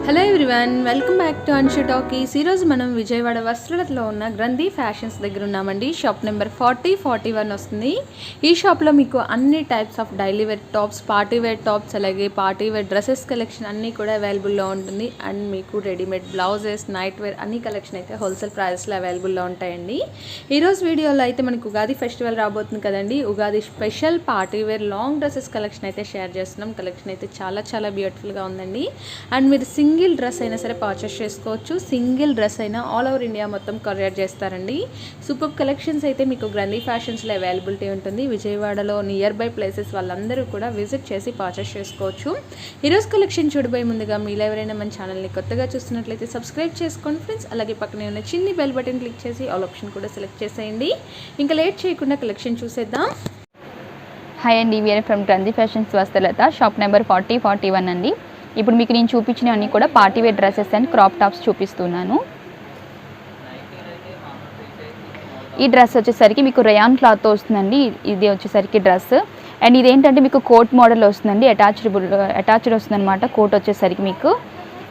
Hello everyone, welcome back to Anshu talkies. ఈరోజు మనం విజయవాడ వస్త్రలతలో ఉన్న గ్రంథి ఫ్యాషన్స్ దగ్గర ఉన్నామండి. షాప్ నెంబర్ 41 వస్తుంది. ఈ షాప్లో మీకు అన్ని types of daily wear tops, party wear tops, అలాగే పార్టీ వేర్ డ్రెస్సెస్ కలెక్షన్ అన్నీ కూడా అవైలబుల్లో ఉంటుంది. అండ్ మీకు రెడీమేడ్ బ్లౌజెస్, నైట్ వేర్ అన్ని కలెక్షన్ అయితే హోల్సేల్ ప్రైస్లో అవైలబుల్లో ఉంటాయండి. ఈరోజు వీడియోలో అయితే మనకు ఉగాది ఫెస్టివల్ రాబోతుంది కదండి. Ugadi special party wear long dresses collection అయితే షేర్ చేస్తున్నాం. కలెక్షన్ అయితే చాలా బ్యూటిఫుల్గా ఉందండి. అండ్ మీరు సింగిల్ డ్రెస్ అయినా సరే పర్చేస్ చేసుకోవచ్చు. సింగిల్ డ్రెస్ అయినా ఆల్ ఓవర్ ఇండియా మొత్తం కొరియర్ చేస్తారండి. సూపర్ కలెక్షన్స్ అయితే మీకు గ్రంథి ఫ్యాషన్స్లో అవైలబిలిటీ ఉంటుంది. విజయవాడలో నియర్ బై ప్లేసెస్ వాళ్ళందరూ కూడా విజిట్ చేసి పర్చేస్ చేసుకోవచ్చు. ఈరోజు కలెక్షన్ చూడబోయే ముందుగా మీలో ఎవరైనా మన ఛానల్ని కొత్తగా చూస్తున్నట్లయితే సబ్స్క్రైబ్ చేసుకోండి ఫ్రెండ్స్. అలాగే పక్కనే ఉన్న చిన్ని బెల్ బటన్ క్లిక్ చేసి ఆల్ ఆప్షన్ కూడా సెలెక్ట్ చేసేయండి. ఇంకా లేట్ చేయకుండా కలెక్షన్ చూసేద్దాం. హాయ్ అండి, we're from Granthi fashions Vastralatha, shop number 41 అండి. ఇప్పుడు మీకు నేను చూపించినవన్నీ కూడా party wear dresses and crop tops చూపిస్తున్నాను. ఈ డ్రెస్ వచ్చేసరికి మీకు రేయాన్ క్లాత్తో వస్తుందండి. ఇది వచ్చేసరికి డ్రెస్ అండ్ ఇదేంటంటే మీకు కోట్ మోడల్ వస్తుందండి. అటాచ్డ్ వస్తుంది అనమాట కోట్ వచ్చేసరికి మీకు.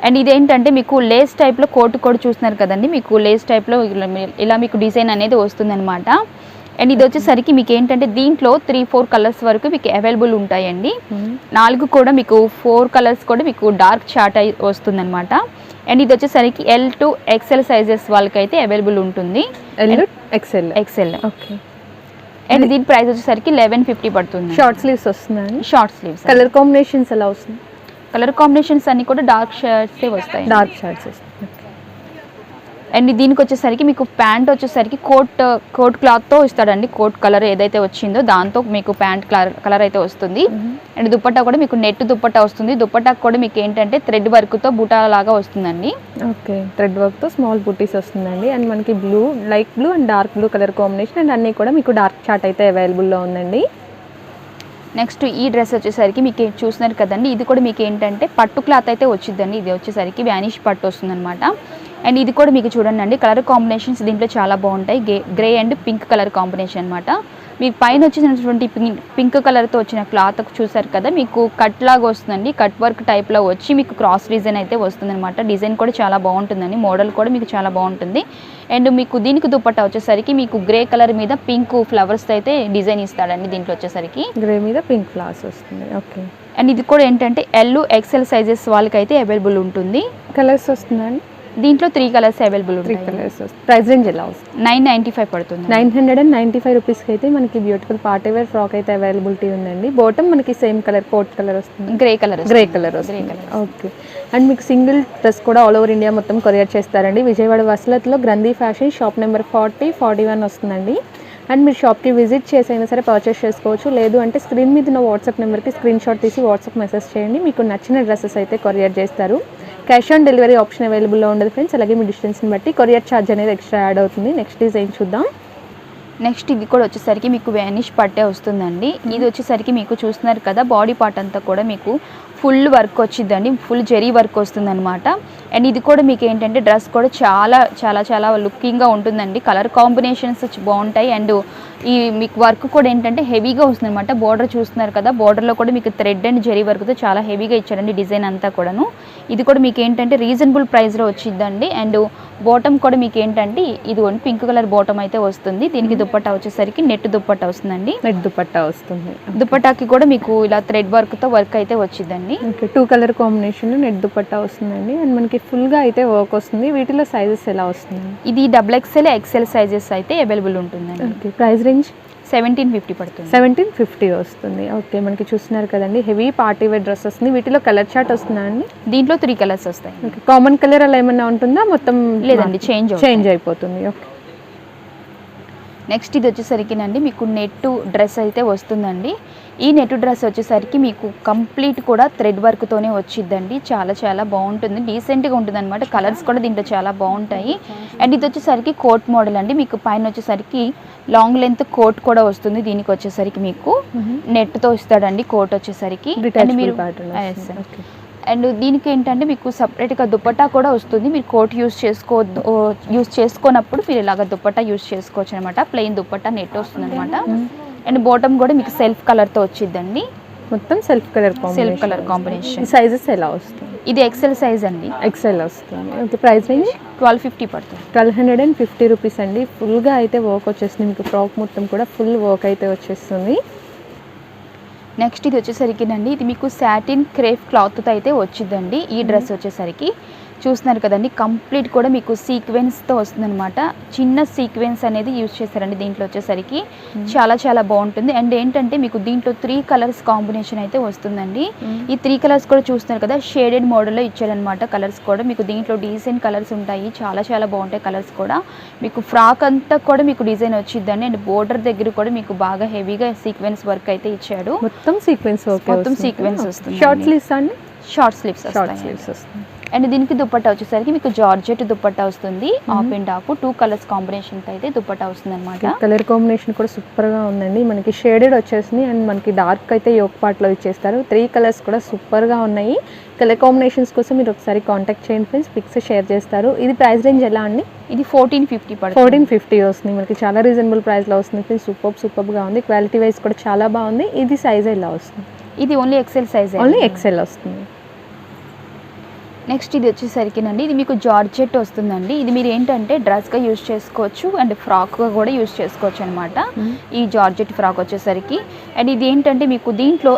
అండ్ ఇదేంటంటే మీకు లేస్ టైప్లో కోట్ కూడా చూస్తున్నారు కదండి. మీకు లేస్ టైప్లో ఇలా మీకు డిజైన్ అనేది వస్తుందన్నమాట. అండ్ ఇది వచ్చేసరికి మీకు ఏంటంటే దీంట్లో 3-4 కలర్స్ వరకు మీకు అవైలబుల్ ఉంటాయండి. 4 కూడా మీకు 4 కలర్స్ కూడా మీకు డార్క్ చార్ట్ అయి వస్తుందన్నమాట. అండ్ ఇది వచ్చేసరికి L to XL సైజెస్ వాళ్ళకైతే అవైలబుల్ ఉంటుంది. XL okay. అండ్ దీని ప్రైస్ వచ్చేసరికి 1150 పడుతుంది. షార్ట్ స్లీవ్స్ వస్తున్నాయి. Short sleeves. కలర్ కాంబినేషన్స్ ఎలా వస్తుంది? కలర్ కాంబినేషన్స్ అన్ని కూడా డార్క్ షేడ్సే వస్తాయి. డార్క్ షేడ్స్ వస్తాయి. అండ్ దీనికి వచ్చేసరికి మీకు ప్యాంట్ వచ్చేసరికి కోట్ క్లాత్తో ఇస్తాడండి. కోట్ కలర్ ఏదైతే వచ్చిందో దాంతో మీకు ప్యాంట్ కలర్ అయితే వస్తుంది. అండ్ దుపట్టా కూడా మీకు నెట్ దుపట్టా వస్తుంది. దుపట్టా కూడా మీకు ఏంటంటే థ్రెడ్ వర్క్తో బుటా లాగా వస్తుందండి. ఓకే, థ్రెడ్ వర్క్తో స్మాల్ బుటీస్ వస్తుందండి. అండ్ మనకి blue, light blue and dark blue colour combination and అన్నీ కూడా మీకు డార్క్ చార్ట్ అయితే అవైలబుల్లో ఉందండి. నెక్స్ట్ ఈ డ్రెస్ వచ్చేసరికి మీకు చూస్తున్నారు కదండి. ఇది కూడా మీకు ఏంటంటే పట్టు క్లాత్ అయితే వచ్చిందండి. ఇది వచ్చేసరికి వ్యానిష్ పట్టు వస్తుందన్నమాట. అండ్ ఇది కూడా మీకు చూడండి అండి, కలర్ కాంబినేషన్స్ దీంట్లో చాలా బాగుంటాయి. Grey and pink colour combination అనమాట. మీకు పైన వచ్చినటువంటి పింక్ కలర్తో వచ్చిన క్లాత్ చూసారు కదా, మీకు కట్ లాగా వస్తుందండి. కట్ వర్క్ టైప్లో వచ్చి మీకు క్రాస్ డిజైన్ అయితే వస్తుందన్నమాట. డిజైన్ కూడా చాలా బాగుంటుందండి. మోడల్ కూడా మీకు చాలా బాగుంటుంది. అండ్ మీకు దీనికి దుపట్టా వచ్చేసరికి మీకు గ్రే కలర్ మీద పింక్ ఫ్లవర్స్ అయితే డిజైన్ ఇస్తాడండి. దీంట్లో వచ్చేసరికి గ్రే మీద పింక్ ఫ్లవర్స్ వస్తుంది. ఓకే. అండ్ ఇది కూడా ఏంటంటే L XL సైజెస్ వాళ్ళకైతే అవైలబుల్ ఉంటుంది. కలర్స్ వస్తుందండి. దీంట్లో 3 కలర్స్ అవైలబుల్ ఉంటాయి. 3 కలర్స్ వస్తుంది. ప్రైస్ రేంజ్ ఎలా వస్తుంది? 995 పడుతుంది. 995 రూపీస్కి అయితే మనకి బ్యూటిఫుల్ పార్టీ వేర్ ఫ్రాక్ అయితే అవైలబిలిటీ ఉందండి. బాటమ్ మనకి సేమ్ కలర్ కోట్ కలర్ వస్తుంది. గ్రే కలర్ వస్తుంది. ఓకే. అండ్ మీకు సింగిల్ డ్రెస్ కూడా ఆల్ ఓవర్ ఇండియా మొత్తం కొరియర్ చేస్తారండి. విజయవాడ వస్త్రలతలో గ్రంథి ఫ్యాషన్ షాప్ నెంబర్ 41 వస్తుందండి. అండ్ మీరు షాప్కి విజిట్ చేసైనా సరే పర్చేస్ చేసుకోవచ్చు. లేదు అంటే స్క్రీన్ మీద ఉన్న వాట్సాప్ నెంబర్కి స్క్రీన్ షాట్ తీసి వాట్సాప్ మెసేజ్ చేయండి. మీకు నచ్చిన డ్రెస్సెస్ అయితే కొరియర్ చేస్తారు. క్యాష్ ఆన్ డెలివరీ ఆప్షన్ అవైలబుల్లో ఉండదు ఫ్రెండ్స్. అలాగే మీ డిస్టెన్స్ని బట్టి కొరియర్ ఛార్జ్ అనేది ఎక్స్ట్రా యాడ్ అవుతుంది. నెక్స్ట్ డిజైన్ చూద్దాం. నెక్స్ట్ ఇది కూడా వచ్చేసరికి మీకు వ్యానిష్ పట్టే వస్తుందండి. ఇది వచ్చేసరికి మీకు చూస్తున్నారు కదా, బాడీ పార్ట్ అంతా కూడా మీకు ఫుల్ వర్క్ వచ్చిందండి. ఫుల్ జెరీ వర్క్ వస్తుందన్నమాట. అండ్ ఇది కూడా మీకు ఏంటంటే డ్రెస్ కూడా చాలా లుకింగ్గా ఉంటుందండి. కలర్ కాంబినేషన్స్ బాగుంటాయి. అండ్ ఈ మీకు వర్క్ కూడా ఏంటంటే హెవీగా వస్తుందన్నమాట. బార్డర్ చూస్తున్నారు కదా, బార్డర్లో కూడా మీకు థ్రెడ్ అండ్ జెరీ వర్క్తో చాలా హెవీగా ఇచ్చాడండి డిజైన్ అంతా కూడాను. ఇది కూడా మీకు ఏంటంటే రీజనబుల్ ప్రైస్లో వచ్చిందండి. అండ్ బాటమ్ కూడా మీకు ఏంటంటే ఇది పింక్ కలర్ బాటమ్ అయితే వస్తుంది. దీనికి దుపట్టా వచ్చేసరికి నెట్ దుపట్టా వస్తుందండి. నెట్ దుపట్టా వస్తుంది. దుపట్టాకి కూడా మీకు ఇలా థ్రెడ్ వర్క్తో వర్క్ అయితే వచ్చిందండి. Okay, 2 colour combination net dupatta వస్తుందండి. అండ్ మనకి ఫుల్గా అయితే వర్క్ వస్తుంది. వీటిలో సైజెస్ ఎలా వస్తుంది? ఇది XXL XL సైజెస్ అయితే అవైలబుల్ ఉంటుందండి. ఓకే. ప్రైస్ రేంజ్ 1750 పడుతుంది. 1750 వస్తుంది. ఓకే, మనకి చూస్తున్నారు కదండి, హెవీ పార్టీ వేర్ డ్రెస్ వస్తుంది. వీటిలో కలర్ చార్ట్ వస్తుందా అండి? దీంట్లో 3 కలర్స్ వస్తాయి. ఓకే. కామన్ కలర్ అలా ఏమన్నా ఉంటుందా? మొత్తం లేదండి, చేంజ్ అయిపోతుంది. ఓకే. నెక్స్ట్ ఇది వచ్చేసరికినండి మీకు నెట్ డ్రెస్ అయితే వస్తుందండి. ఈ నెట్ డ్రెస్ వచ్చేసరికి మీకు కంప్లీట్ కూడా థ్రెడ్ వర్క్తోనే వచ్చిద్దండి. చాలా బాగుంటుంది, డీసెంట్గా ఉంటుంది అనమాట. కలర్స్ కూడా దీంట్లో చాలా బాగుంటాయి. అండ్ ఇది వచ్చేసరికి కోట్ మోడల్ అండి. మీకు పైన వచ్చేసరికి లాంగ్ లెంత్ కోట్ కూడా వస్తుంది. దీనికి వచ్చేసరికి మీకు నెట్తో ఇస్తాడండి కోట్ వచ్చేసరికి. అండ్ దీనికి ఏంటంటే మీకు సపరేట్గా దుపట్టా కూడా వస్తుంది. మీరు కోట్ యూస్ చేసుకోనప్పుడు మీరు ఇలాగ దుపట్టా యూస్ చేసుకోవచ్చు అనమాట. ప్లెయిన్ దుపట్టా నెట్ వస్తుంది అనమాట. అండ్ బాటమ్ కూడా మీకు సెల్ఫ్ కలర్తో వచ్చిద్దండి. మొత్తం సెల్ఫ్ కలర్ కాంబినేషన్. సైజెస్ ఎలా వస్తుంది? ఇది ఎక్సెల్ సైజ్ అండి. ఎక్సెల్ వస్తుంది. ఓకే, ప్రైస్ రేంజ్ 1250 పడుతుంది. 1250 రూపీస్ అండి. ఫుల్గా అయితే వర్క్ వచ్చేస్తుంది, మీకు ఫ్రాక్ మొత్తం కూడా ఫుల్ వర్క్ అయితే వచ్చేస్తుంది. నెక్స్ట్ ఇది వచ్చేసరికినండి, ఇది మీకు సాటిన్ క్రేప్ క్లాత్తో అయితే వచ్చిందండి. ఈ డ్రెస్ వచ్చేసరికి చూస్తున్నారు కదండి, కంప్లీట్ కూడా మీకు సీక్వెన్స్తో వస్తుందన్నమాట. చిన్న సీక్వెన్స్ అనేది యూజ్ చేస్తారండి దీంట్లో వచ్చేసరికి. చాలా చాలా బాగుంటుంది. అండ్ ఏంటంటే మీకు దీంట్లో 3 కలర్స్ కాంబినేషన్ అయితే వస్తుందండి. ఈ 3 కలర్స్ కూడా చూస్తున్నారు కదా, షేడెడ్ మోడల్లో ఇచ్చారనమాట. కలర్స్ కూడా మీకు దీంట్లో డీసెంట్ కలర్స్ ఉంటాయి, చాలా చాలా బాగుంటాయి కలర్స్ కూడా. మీకు ఫ్రాక్ అంతా కూడా మీకు డిజైన్ వచ్చిందండి. అండ్ బోర్డర్ దగ్గర కూడా మీకు బాగా హెవీగా సీక్వెన్స్ వర్క్ అయితే ఇచ్చాడు. మొత్తం సీక్వెన్స్ వస్తుంది. షార్ట్ స్లీవ్స్ అండి? షార్ట్ స్లీవ్స్ వస్తాయి. అండ్ దీనికి దుపట్టా వచ్చేసరికి మీకు జార్జెట్ దుపట్టా వస్తుంది. Of and of 2 colours combination అయితే దుపట్టా వస్తుంది అనమాట. కలర్ కాంబినేషన్ కూడా సూపర్ గా ఉందండి. మనకి షేడెడ్ వచ్చేసింది అండ్ మనకి డార్క్ అయితే యోక్ పార్ట్ లో ఇచ్చేస్తారు. 3 కలర్స్ కూడా సూపర్ గా ఉన్నాయి. కలర్ కాంబినేషన్స్ కోసం మీరు ఒకసారి కాంటాక్ట్ చేయండి ఫ్రెండ్స్, పిక్స్ షేర్ చేస్తారు. ఇది ప్రైస్ రేంజ్ ఎలా అండి? ఇది 1450 పడుతుంది. 1450 వస్తుంది. మనకి చాలా రీజనబుల్ ప్రైస్ లో వస్తుంది ఫ్రెండ్స్. సూపర్ గా ఉంది. క్వాలిటీ వైజ్ కూడా చాలా బాగుంది. ఇది సైజ్ ఎలా వస్తుంది? ఇది only XL size. Only XL వస్తుంది. నెక్స్ట్ ఇది వచ్చేసరికినండి, ఇది మీకు జార్జెట్ వస్తుందండి. ఇది మీరు ఏంటంటే డ్రెస్గా యూజ్ చేసుకోవచ్చు అండ్ ఫ్రాక్గా కూడా యూజ్ చేసుకోవచ్చు అనమాట. ఈ జార్జెట్ ఫ్రాక్ వచ్చేసరికి. అండ్ ఇది ఏంటంటే మీకు దీంట్లో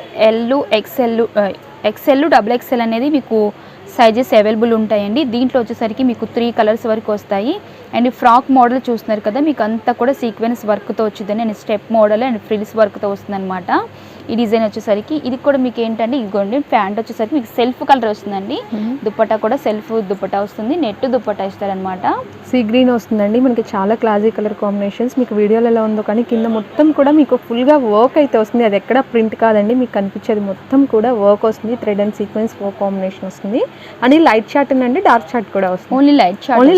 ఎక్సెల్ డబుల్ ఎక్సెల్ అనేది మీకు సైజెస్ అవైలబుల్ ఉంటాయండి. దీంట్లో వచ్చేసరికి మీకు 3 కలర్స్ వరకు వస్తాయి. అండ్ ఫ్రాక్ మోడల్ చూస్తున్నారు కదా, మీకు అంతా కూడా సీక్వెన్స్ వర్క్తో వచ్చిందని. And step model and frills వర్క్తో వస్తుంది అనమాట. ఈ డిజైన్ వచ్చేసరికి ఇది కూడా మీకు ఏంటంటే ఇదిగోండి, ప్యాంట్ వచ్చేసరికి మీకు సెల్ఫ్ కలర్ వస్తుందండి. దుపట్టా కూడా సెల్ఫ్ దుపట్టా వస్తుంది, నెట్ దుపట్టా ఇస్తారనమాట. సీ గ్రీన్ వస్తుందండి. మనకి చాలా క్లాసీ కలర్ కాంబినేషన్స్. మీకు వీడియోలో ఎలా ఉందో కానీ కింద మొత్తం కూడా మీకు ఫుల్గా వర్క్ అయితే వస్తుంది. అది ఎక్కడ ప్రింట్ కాదండి, మీకు కనిపించేది మొత్తం కూడా వర్క్ వస్తుంది. Thread and sequence work combination వస్తుంది. అని లైట్ చార్ట్ అండి, డార్క్ చార్ట్ కూడా వస్తుంది. ఓన్లీ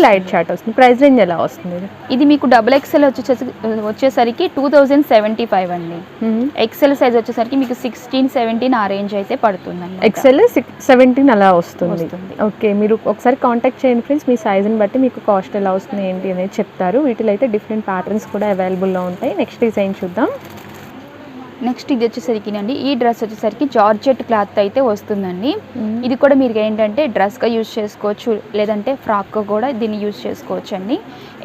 లైట్ చార్ట్ వస్తుంది. ప్రైస్ రేంజ్ ఎలా వస్తుంది? ఇది మీకు డబుల్ ఎక్సెల్ వచ్చేసరికి 2075 అండి. ఎక్సెల్ సైజ్ వచ్చేసరికి మీకు 16-17 ఆ రేంజ్ అయితే పడుతుంది. ఎక్సెల్ 17 అలా వస్తుంది. ఓకే, మీరు ఒకసారి కాంటాక్ట్ చేయండి ఫ్రెండ్స్. మీ సైజుని బట్టి మీకు కాస్ట్ ఎలా వస్తుంది ఏంటి అనేది చెప్తారు. వీటిలో అయితే డిఫరెంట్ ప్యాటర్న్స్ కూడా అవైలబుల్లో ఉంటాయి. నెక్స్ట్ డిజైన్ చూద్దాం. నెక్స్ట్ ఇది వచ్చేసరికి అండి, ఈ డ్రెస్ వచ్చేసరికి జార్జెట్ క్లాత్ అయితే వస్తుందండి. ఇది కూడా మీరు ఏంటంటే డ్రెస్గా యూజ్ చేసుకోవచ్చు, లేదంటే ఫ్రాక్గా కూడా దీన్ని యూజ్ చేసుకోవచ్చు అండి.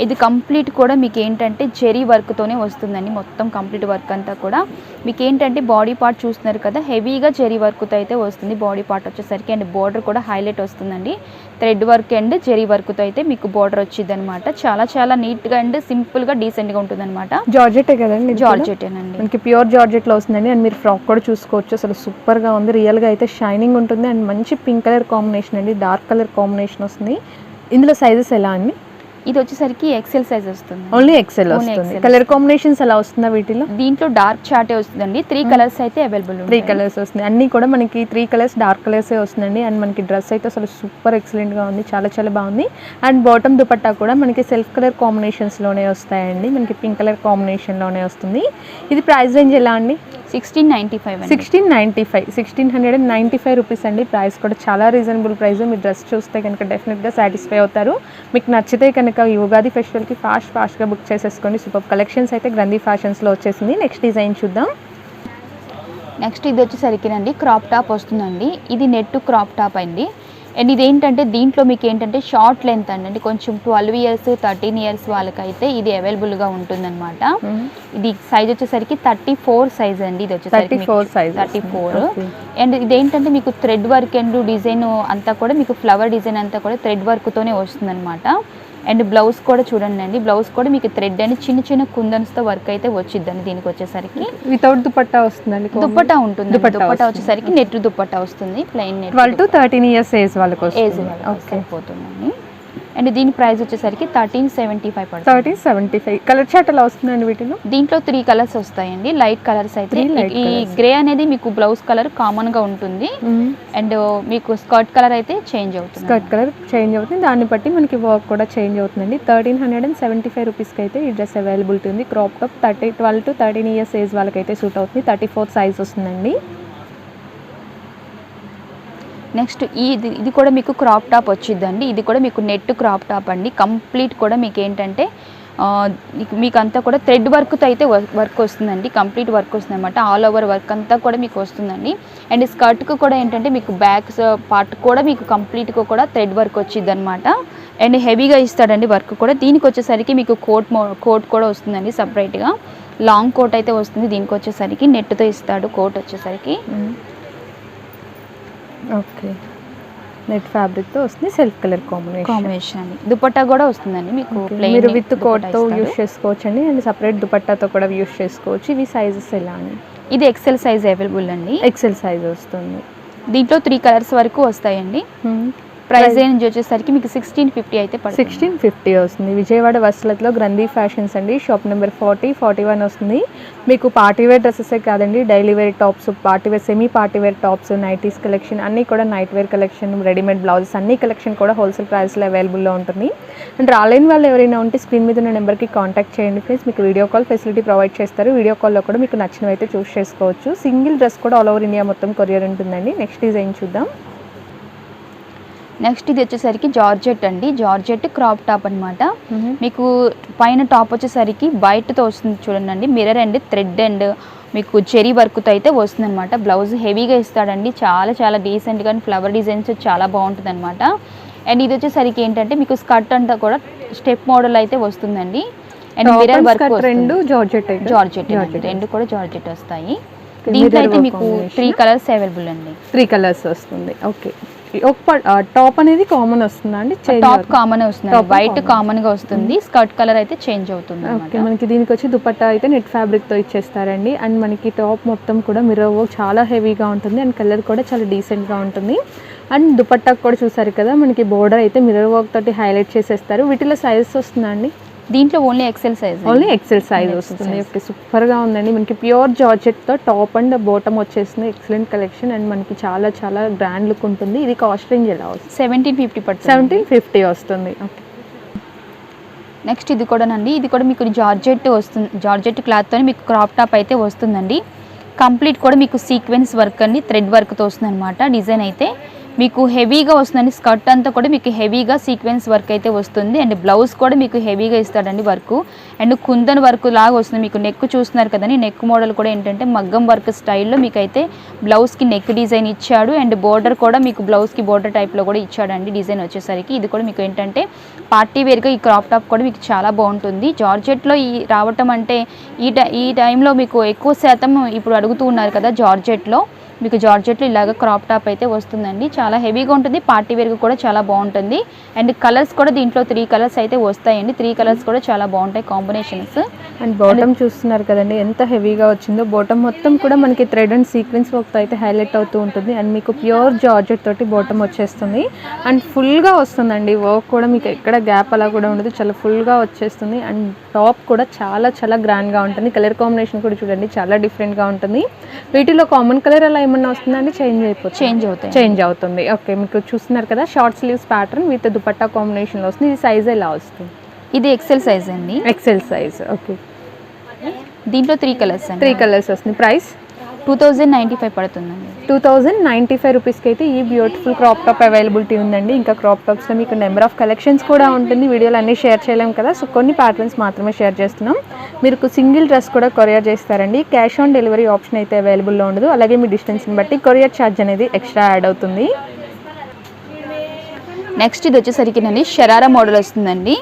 ఇది కంప్లీట్ కూడా మీకు ఏంటంటే జెరీ వర్క్తోనే వస్తుందండి. మొత్తం కంప్లీట్ వర్క్ అంతా కూడా మీకు ఏంటంటే బాడీ పార్ట్ చూస్తున్నారు కదా, హెవీగా జెరీ వర్క్తో అయితే వస్తుంది బాడీ పార్ట్ వచ్చేసరికి. అండ్ బార్డర్ కూడా హైలైట్ వస్తుందండి. థ్రెడ్ వర్క్ అండ్ జెరీ వర్క్తో అయితే మీకు బార్డర్ వచ్చింది అనమాట. చాలా చాలా నీట్గా అండ్ సింపుల్గా డీసెంట్గా ఉంటుంది అనమాట. జార్జెటే కదండి? జార్జెటేనండి, మనకి ప్యూర్ జార్జెట్ లో వస్తుందండి. అండ్ మీరు ఫ్రాక్ కూడా చూసుకోవచ్చు, అసలు సూపర్ గా ఉంది. రియల్ గా అయితే షైనింగ్ ఉంటుంది. అండ్ మంచి పింక్ కలర్ కాంబినేషన్ అండి, డార్క్ కలర్ కాంబినేషన్ వస్తుంది. ఇందులో సైజెస్ ఎలా అండి? ఇది వచ్చేసరికి ఎక్సెల్ సైజ్ వస్తుంది. ఓన్లీ ఎక్సెల్ వస్తుంది. కలర్ కాంబినేషన్స్ ఎలా వస్తుందా వీటిలో? దీంట్లో డార్క్ చార్టే వస్తుందండి. 3 కలర్స్ అయితే అవైలబుల్. 3 కలర్స్ వస్తుంది. అన్ని కూడా మనకి 3 కలర్స్ డార్క్ కలర్సే వస్తుందండి. అండ్ మనకి డ్రెస్ అయితే అసలు సూపర్ ఎక్సలెంట్ గా ఉంది, చాలా చాలా బాగుంది. అండ్ బాటమ్ దుపట్టా కూడా మనకి సెల్ఫ్ కలర్ కాంబినేషన్స్ లోనే వస్తాయండి. మనకి పింక్ కలర్ కాంబినేషన్ లోనే వస్తుంది. ఇది ప్రైస్ రేంజ్ ఎలా అండి? 1695 రూపీస్ అండి. ప్రైస్ కూడా చాలా రీజనబుల్ ప్రైస్. మీరు డ్రెస్ చూస్తే కనుక డెఫినెట్గా సాటిస్ఫై అవుతారు. మీకు నచ్చితే కనుక ఈ ఉగాది ఫెస్టివల్కి ఫాస్ట్గా బుక్ చేసేసుకోండి. సూపర్ కలెక్షన్స్ అయితే గ్రంథి ఫ్యాషన్స్లో వచ్చేసింది. నెక్స్ట్ డిజైన్ చూద్దాం. నెక్స్ట్ ఇది వచ్చేసరికినండి క్రాప్ టాప్ వస్తుందండి. ఇది నెట్ క్రాప్ టాప్ అండి. అండ్ ఇదేంటంటే దీంట్లో మీకు ఏంటంటే షార్ట్ లెంత్ అండి, కొంచెం 12 ఇయర్స్ 13 ఇయర్స్ వాళ్ళకైతే ఇది అవైలబుల్గా ఉంటుందన్నమాట. ఇది సైజ్ వచ్చేసరికి 34 సైజ్ అండి. ఇది వచ్చేసరికి 34. అండ్ ఇదేంటంటే మీకు థ్రెడ్ వర్క్ అండ్ డిజైన్ అంతా కూడా మీకు ఫ్లవర్ డిజైన్ అంతా కూడా థ్రెడ్ వర్క్తోనే వస్తుందన్నమాట. అండ్ బ్లౌజ్ కూడా చూడండి అండి, బ్లౌజ్ కూడా మీకు థ్రెడ్ అని చిన్న చిన్న కుందన్స్తో వర్క్ అయితే వచ్చిద్దండి. దీనికి వచ్చేసరికి వితౌట్ దుపట్టా వస్తుందండి. దుపట్టా ఉంటుంది. దుపట్టా వచ్చేసరికి నెట్ దుపట్టా వస్తుంది, plain net. 12 to 13 years age వాళ్ళకి సరిపోతుందండి. అండ్ దీని ప్రైస్ వచ్చేసరికి 1375 పడుతుంది. 1375. కలర్ చార్ట్ ఎలా వస్తుందండి వీటిలో? దీంట్లో 3 కలర్స్ వస్తాయండి, లైట్ కలర్స్ అయితే. ఈ గ్రే అనేది మీకు బ్లౌజ్ కలర్ కామన్ గా ఉంటుంది. అండ్ మీకు స్కర్ట్ కలర్ అయితే చేంజ్ అవుతుంది. దాన్ని బట్టి మనకి వర్క్ కూడా చేంజ్ అవుతుందండి. 1375 రూపీస్కి అయితే ఈ డ్రెస్ అవైలబిలిటీ ఉంది. Crop top 12 to 13 years age వాళ్ళకైతే సూట్ అవుతుంది. 34 సైజ్ వస్తుందండి. నెక్స్ట్ ఇది కూడా మీకు క్రాప్ టాప్ వచ్చిందండి. ఇది కూడా మీకు నెట్ క్రాప్ టాప్ అండి. కంప్లీట్ కూడా మీకు ఏంటంటే మీకు అంతా కూడా థ్రెడ్ వర్క్తో అయితే వర్క్ వస్తుందండి, కంప్లీట్ వర్క్ వస్తుంది అనమాట. ఆల్ ఓవర్ వర్క్ అంతా కూడా మీకు వస్తుందండి. అండ్ స్కర్ట్కు కూడా ఏంటంటే మీకు బ్యాక్ పార్ట్ కూడా మీకు కంప్లీట్గా కూడా థ్రెడ్ వర్క్ వచ్చింది అనమాట. అండ్ హెవీగా ఇస్తాడండి వర్క్ కూడా. దీనికి వచ్చేసరికి మీకు కోట్ కూడా వస్తుందండి సపరేట్గా. లాంగ్ కోట్ అయితే వస్తుంది. దీనికి వచ్చేసరికి నెట్తో ఇస్తాడు కోట్ వచ్చేసరికి. ఓకే, నెట్ ఫ్యాబ్రిక్తో వస్తుంది, సెల్ఫ్ కలర్ కాంబినేషన్ అండి. దుపట్టా కూడా వస్తుందండి మీకు. మీరు విత్ కోట్తో యూస్ చేసుకోవచ్చు అండి, అండ్ సపరేట్ దుపట్టాతో కూడా యూస్ చేసుకోవచ్చు. ఇవి సైజెస్ ఎలా అండి? ఇది ఎక్సెల్ సైజ్ అవైలబుల్ అండి. ఎక్సెల్ సైజ్ వస్తుంది. దీంట్లో 3 కలర్స్ వరకు వస్తాయండి. ప్రైస్ రేంజ్ వచ్చేసరికి మీకు 1650 అయితే పడుతుంది. 1650 వస్తుంది. విజయవాడ వస్త్రలతలో గ్రంథి ఫ్యాషన్స్ అండి. షాప్ నెంబర్ 40, 41 వస్తుంది. మీకు పార్టీవేర్ డ్రెస్సెసే కాదండి, daily wear tops, party wear, semi party wear tops, nighties collection అన్నీ కూడా, night wear collection, readymade blouses అన్ని కలెక్షన్ కూడా హోల్సేల్ ప్రైస్లో అవైలబుల్లో ఉంటుంది. అండ్ రాలేని వాళ్ళు ఎవరైనా ఉంటే స్క్రీన్ మీద ఉన్న నెంబర్కి కాంటాక్ట్ చేయండి ఫ్రెండ్స్. మీకు వీడియో కాల్ ఫెసిలిటీ ప్రొవైడ్ చేస్తారు. వీడియో కాల్లో కూడా మీకు నచ్చినవి అయితే చూస్ చేసుకోవచ్చు. సింగిల్ డ్రెస్ కూడా ఆల్ ఓవర్ ఇండియా మొత్తం కొరియర్ ఉంటుందండి. నెక్స్ట్ డిజైన్ చూద్దాం. నెక్స్ట్ ఇది వచ్చేసరికి జార్జెట్ అండి. జార్జెట్ క్రాప్ టాప్ అనమాట. మీకు పైన టాప్ వచ్చేసరికి వైట్తో వస్తుంది చూడండి, మిర్రర్ అండ్ థ్రెడ్ అండ్ మీకు చెరీ వర్క్తో అయితే వస్తుంది అనమాట. బ్లౌజ్ హెవీగా ఇస్తాడండి, చాలా చాలా డీసెంట్గా ఫ్లవర్ డిజైన్స్ చాలా బాగుంటుంది అనమాట. అండ్ ఇది వచ్చేసరికి ఏంటంటే మీకు స్కర్ట్ అంతా కూడా స్టెప్ మోడల్ అయితే వస్తుందండి. అండ్ మిర్రర్ వర్క్ రెండు జార్జెట్ రెండు కూడా జార్జెట్ వస్తాయి. దీంట్లో అయితే మీకు 3 కలర్స్ అవైలబుల్ అండి. 3 కలర్స్ వస్తుంది. ఓకే, టాప్ అనేది కామన్ వస్తుందా అండి? టాప్ కామన్ వస్తుంది, వైట్ కామన్ గా వస్తుంది. స్కర్ట్ కలర్ అయితే చేంజ్ అవుతుంది. ఓకే, మనకి దీనికి వచ్చి దుపట్టా అయితే నెట్ ఫ్యాబ్రిక్ తో ఇచ్చేస్తారండి. అండ్ మనకి టాప్ మొత్తం కూడా మిర్రర్ వర్క్ చాలా హెవీగా ఉంటుంది. అండ్ కలర్ కూడా చాలా డీసెంట్ గా ఉంటుంది. అండ్ దుపట్టా కూడా చూసారు కదా, మనకి బోర్డర్ అయితే మిర్రర్ వర్క్ తోటి హైలైట్ చేసేస్తారు. వీటిలో సైజెస్ వస్తుందా అండి? దీంట్లో ఓన్లీ ఎక్సెల్ సైజ్ వస్తుంది. ఓకే, సూపర్గా ఉందండి. మనకి ప్యూర్ జార్జెట్తో టాప్ అండ్ బాటమ్ వచ్చేస్తుంది. ఎక్సలెంట్ కలెక్షన్ అండ్ మనకి చాలా చాలా గ్రాండ్ లుక్ ఉంటుంది. ఇది కాస్ట్ రేంజ్ ఎలా వస్తుంది? 1750 వస్తుంది. ఓకే, నెక్స్ట్ ఇది కూడానండి. ఇది కూడా మీకు జార్జెట్ వస్తుంది. జార్జెట్ క్లాత్తో మీకు క్రాప్ టాప్ అయితే వస్తుందండి. కంప్లీట్ కూడా మీకు సీక్వెన్స్ వర్క్ అండి, థ్రెడ్ వర్క్తో వస్తుంది అనమాట. డిజైన్ అయితే మీకు హెవీగా వస్తుందండి. స్కర్ట్ అంతా కూడా మీకు హెవీగా సీక్వెన్స్ వర్క్ అయితే వస్తుంది. అండ్ బ్లౌజ్ కూడా మీకు హెవీగా ఇస్తాడండి వర్క్. అండ్ కుందన్ వర్క్ లాగా వస్తుంది. మీకు నెక్ చూస్తున్నారు కదండి, నెక్ మోడల్ కూడా ఏంటంటే మగ్గం వర్క్ స్టైల్లో మీకు అయితే బ్లౌజ్కి నెక్ డిజైన్ ఇచ్చాడు. అండ్ బోర్డర్ కూడా మీకు బ్లౌజ్కి బోర్డర్ టైప్లో కూడా ఇచ్చాడండి డిజైన్ వచ్చేసరికి. ఇది కూడా మీకు ఏంటంటే పార్టీ వేర్గా ఈ క్రాప్ టాప్ కూడా మీకు చాలా బాగుంటుంది. జార్జెట్లో ఈ రావటం అంటే ఈ టైంలో మీకు ఎక్కువ శాతం ఇప్పుడు అడుగుతూ ఉన్నారు కదా, జార్జెట్లో మీకు జార్జెట్లో ఇలాగ క్రాప్ టాప్ అయితే వస్తుందండి. చాలా హెవీగా ఉంటుంది, పార్టీ వేర్గా కూడా చాలా బాగుంటుంది. అండ్ కలర్స్ కూడా దీంట్లో 3 కలర్స్ అయితే వస్తాయండి. 3 కలర్స్ కూడా చాలా బాగుంటాయి కాంబినేషన్స్. అండ్ బాటమ్ చూస్తున్నారు కదండి ఎంత హెవీగా వచ్చిందో. బాటమ్ మొత్తం కూడా మనకి థ్రెడ్ అండ్ సీక్వెన్స్ వర్క్తో అయితే హైలైట్ అవుతూ ఉంటుంది. అండ్ మీకు ప్యూర్ జార్జెట్ తోటి బాటమ్ వచ్చేస్తుంది. అండ్ ఫుల్గా వస్తుందండి వర్క్ కూడా, మీకు ఎక్కడ గ్యాప్ అలా కూడా ఉండదు, చాలా ఫుల్గా వచ్చేస్తుంది. అండ్ టాప్ కూడా చాలా చాలా గ్రాండ్గా ఉంటుంది. కలర్ కాంబినేషన్ కూడా చూడండి చాలా డిఫరెంట్గా ఉంటుంది. వీటిలో కామన్ కలర్ అలా ఏమన్నా వస్తుందండి? చేంజ్ అవుతుంది. ఓకే, మీకు చూస్తున్నారు కదా short sleeves pattern with dupatta కాంబినేషన్లో వస్తుంది. ఇది సైజ్ ఎలా వస్తుంది? ఇది ఎక్సెల్ సైజ్ అండి. XL size. ఓకే, దీంట్లో 3 కలర్స్ అండి. 3 కలర్స్ వస్తుంది. ప్రైస్ 2095 పడుతుందండి. 2095 రూపీస్కి అయితే ఈ బ్యూటిఫుల్ క్రాప్ టాప్ అవైలబిలిటీ ఉందండి. ఇంకా క్రాప్ టాప్స్లో మీకు నెంబర్ ఆఫ్ కలెక్షన్స్ కూడా ఉంటుంది. వీడియోలు అన్నీ షేర్ చేయలేము కదా, సో కొన్ని ప్యాటర్న్స్ మాత్రమే షేర్ చేస్తున్నాం. మీరు సింగిల్ డ్రెస్ కూడా కొరియర్ చేస్తారండి. క్యాష్ ఆన్ డెలివరీ ఆప్షన్ అయితే అవైలబుల్లో ఉండదు. అలాగే మీ డిస్టెన్స్ని బట్టి కొరియర్ ఛార్జ్ అనేది ఎక్స్ట్రా యాడ్ అవుతుంది. నెక్స్ట్ ఇది వచ్చేసరికి నండి షరారా మోడల్ వస్తుందండి.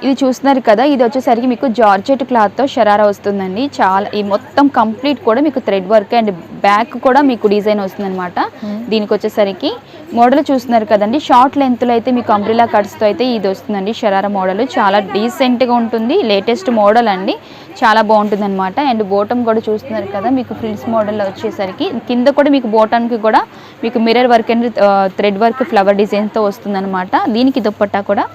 ఇది చూస్తున్నారు కదా, ఇది వచ్చేసరికి మీకు జార్జెట్ క్లాత్తో షరారా వస్తుందండి. చాలా ఈ మొత్తం కంప్లీట్ కూడా మీకు థ్రెడ్ వర్క్ అండ్ బ్యాక్ కూడా మీకు డిజైన్ వస్తుందన్నమాట. దీనికి వచ్చేసరికి మోడల్ చూస్తున్నారు కదండి, షార్ట్ లెంత్లో అయితే మీకు అంబ్రిలా కట్స్తో అయితే ఇది వస్తుందండి షరారా మోడల్. చాలా డీసెంట్గా ఉంటుంది, లేటెస్ట్ మోడల్ అండి, చాలా బాగుంటుంది అనమాట. అండ్ బోటమ్ కూడా చూస్తున్నారు కదా, మీకు ఫ్రిల్స్ మోడల్లో వచ్చేసరికి కింద కూడా మీకు బోటమ్కి కూడా మీకు mirror work and thread work flower డిజైన్తో వస్తుందన్నమాట. దీనికి దుపట్టా కూడా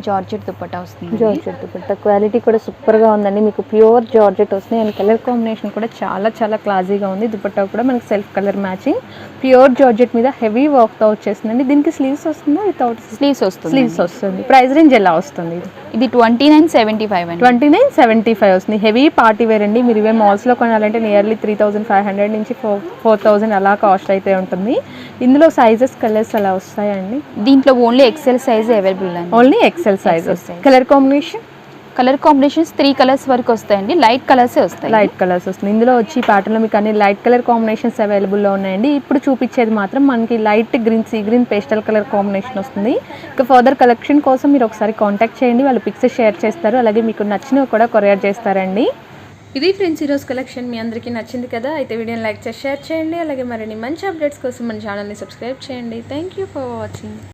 జార్జెట్ దుపట్టా వస్తుంది. జార్జెట్ దుపట్టా క్వాలిటీ కూడా సూపర్గా ఉందండి. మీకు ప్యూర్ జార్జెట్ వస్తుంది. అండ్ కలర్ కాంబినేషన్ కూడా చాలా చాలా క్లాసీగా ఉంది. దుపట్టా కూడా మనకి self colour matching pure georgette మీద హెవీ వర్క్తో వచ్చేస్తుందండి. దీనికి స్లీవ్స్ వస్తుందా? వితౌట్ స్లీవ్స్ వస్తుంది. ప్రైస్ రేంజ్ ఎలా వస్తుంది? ఇది 2975 అండి. 2975 వస్తుంది. హెవీ పార్టీ వేర్ అండి. మీరు ఇవే మాల్స్లో కొనాలంటే నియర్లీ 3500 నుంచి 4000 అలా కాస్ట్ అయితే ఉంటుంది. ఇందులో సైజెస్ కలర్స్ అలా వస్తాయండి? దీంట్లో ఓన్లీ ఎక్సెల్ సైజ్ అవైలబుల్ అండి. ఓన్లీ ఎక్సెల్ సైజ్ వస్తాయి. Colour combination colour combinations 3 colours వరకు వస్తాయండి. లైట్ కలర్సే వస్తాయి. లైట్ కలర్స్ వస్తుంది. ఇందులో వచ్చి ఈ ప్యాటర్న్లో మీకు అన్ని లైట్ కలర్ కాంబినేషన్స్ అవైలబుల్లో ఉన్నాయండి. ఇప్పుడు చూపించేది మాత్రం మనకి light green, sea green, pastel colour combination వస్తుంది. ఇక ఫర్దర్ కలెక్షన్ కోసం మీరు ఒకసారి కాంటాక్ట్ చేయండి, వాళ్ళు పిక్స్ షేర్ చేస్తారు. అలాగే మీకు నచ్చినవి కూడా కొరియర్ చేస్తారండి. ఇది ఫ్రెండ్స్ ఈరోజు కలెక్షన్. మీ అందరికీ నచ్చింది కదా, అయితే వీడియోని లైక్ చేసి షేర్ చేయండి. అలాగే మరిన్ని మంచి అప్డేట్స్ కోసం మన ఛానల్ని సబ్స్క్రైబ్ చేయండి. Thank you for watching.